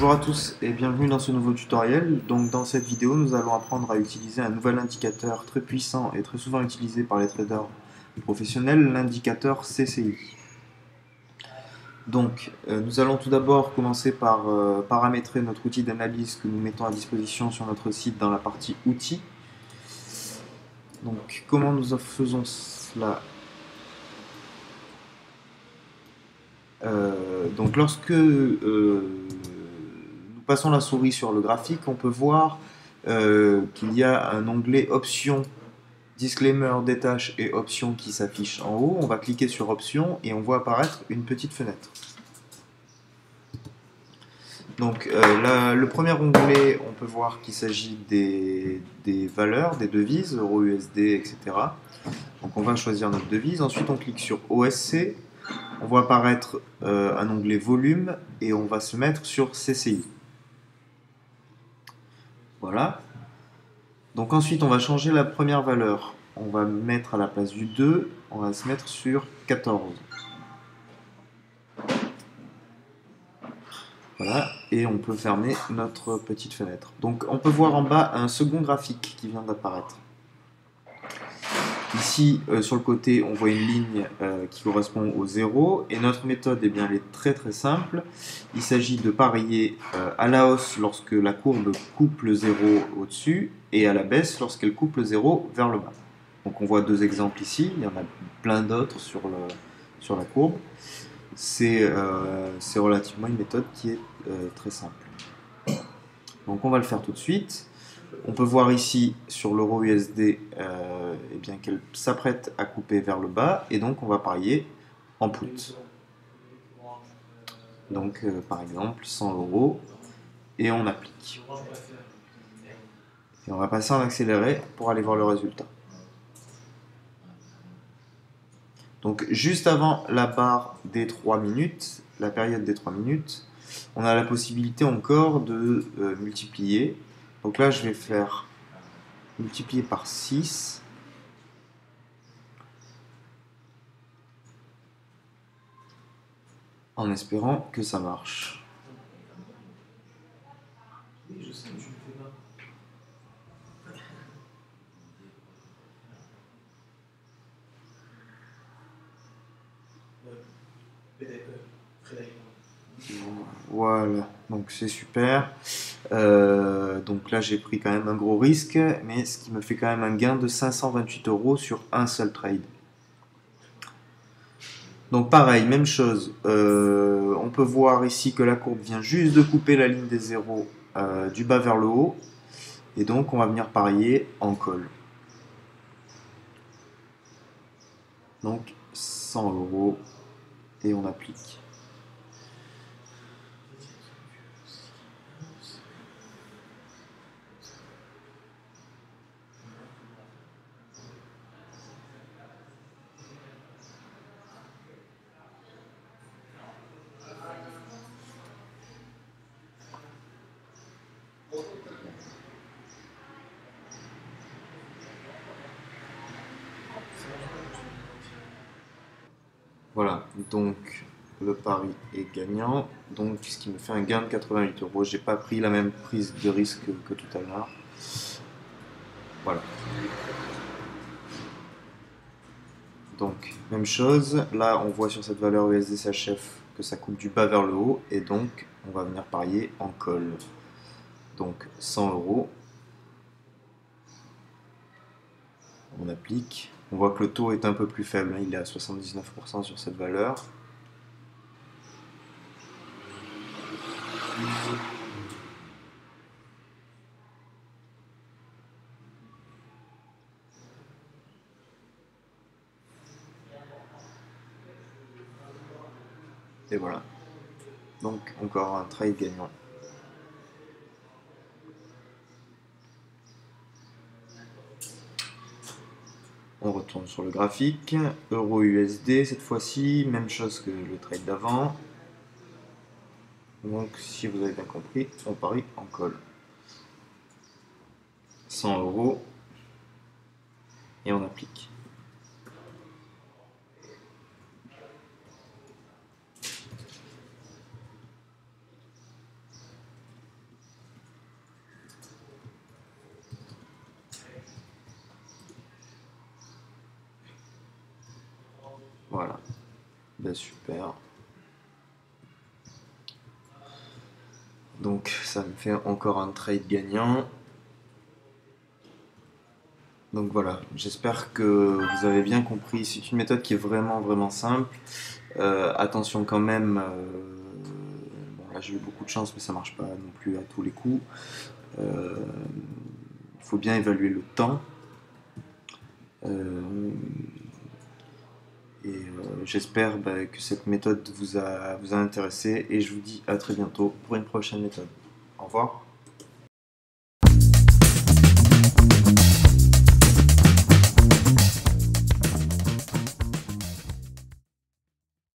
Bonjour à tous et bienvenue dans ce nouveau tutoriel. Donc dans cette vidéo, nous allons apprendre à utiliser un nouvel indicateur très puissant et très souvent utilisé par les traders professionnels, l'indicateur CCI. Donc nous allons tout d'abord commencer par paramétrer notre outil d'analyse que nous mettons à disposition sur notre site dans la partie outils. Donc comment nous faisons cela? Donc lorsque nous passons la souris sur le graphique, on peut voir qu'il y a un onglet options, disclaimer, détache et options qui s'affiche en haut. On va cliquer sur options et on voit apparaître une petite fenêtre. Donc le premier onglet, on peut voir qu'il s'agit des valeurs, des devises, euro, USD, etc. Donc on va choisir notre devise. Ensuite on clique sur OSC. On voit apparaître un onglet volume et on va se mettre sur CCI. Voilà. Donc ensuite, on va changer la première valeur. On va mettre à la place du 2, on va se mettre sur 14. Voilà, et on peut fermer notre petite fenêtre. Donc on peut voir en bas un second graphique qui vient d'apparaître. Ici, sur le côté, on voit une ligne qui correspond au 0. Et notre méthode, eh bien, elle est très très simple. Il s'agit de parier à la hausse lorsque la courbe coupe le 0 au-dessus et à la baisse lorsqu'elle coupe le 0 vers le bas. Donc on voit deux exemples ici. Il y en a plein d'autres sur la courbe. C'est relativement une méthode qui est très simple. Donc on va le faire tout de suite. On peut voir ici sur l'euro USD eh bien qu'elle s'apprête à couper vers le bas et donc on va parier en put. Donc par exemple 100 euros et on applique. Et on va passer en accéléré pour aller voir le résultat. Donc juste avant la barre des 3 minutes, la période des 3 minutes, on a la possibilité encore de multiplier. Donc là je vais faire multiplier par 6. En espérant que ça marche. Oui, je sais, je le fais pas. Voilà, donc c'est super. Donc là j'ai pris quand même un gros risque, mais ce qui me fait quand même un gain de 528 euros sur un seul trade. Donc pareil, même chose. On peut voir ici que la courbe vient juste de couper la ligne des zéros du bas vers le haut. Et donc on va venir parier en call. Donc 100 euros et on applique. Voilà, donc le pari est gagnant, donc ce qui me fait un gain de 88 euros. J'ai pas pris la même prise de risque que tout à l'heure. Voilà. Donc, même chose, là on voit sur cette valeur USD/CHF que ça coupe du bas vers le haut, et donc on va venir parier en call. Donc 100 euros. On applique. On voit que le taux est un peu plus faible, hein, il est à 79% sur cette valeur. Et voilà. Donc encore un trade gagnant. On retourne sur le graphique. Euro USD cette fois-ci, même chose que le trade d'avant. Donc si vous avez bien compris, on parie en call. 100 euros et on applique. Voilà, ben, super. Donc ça me fait encore un trade gagnant. Donc voilà, j'espère que vous avez bien compris. C'est une méthode qui est vraiment vraiment simple. Attention quand même, bon là j'ai eu beaucoup de chance mais ça marche pas non plus à tous les coups. Il faut bien évaluer le temps. Euh, J'espère bah, que cette méthode vous a intéressé et je vous dis à très bientôt pour une prochaine méthode. Au revoir.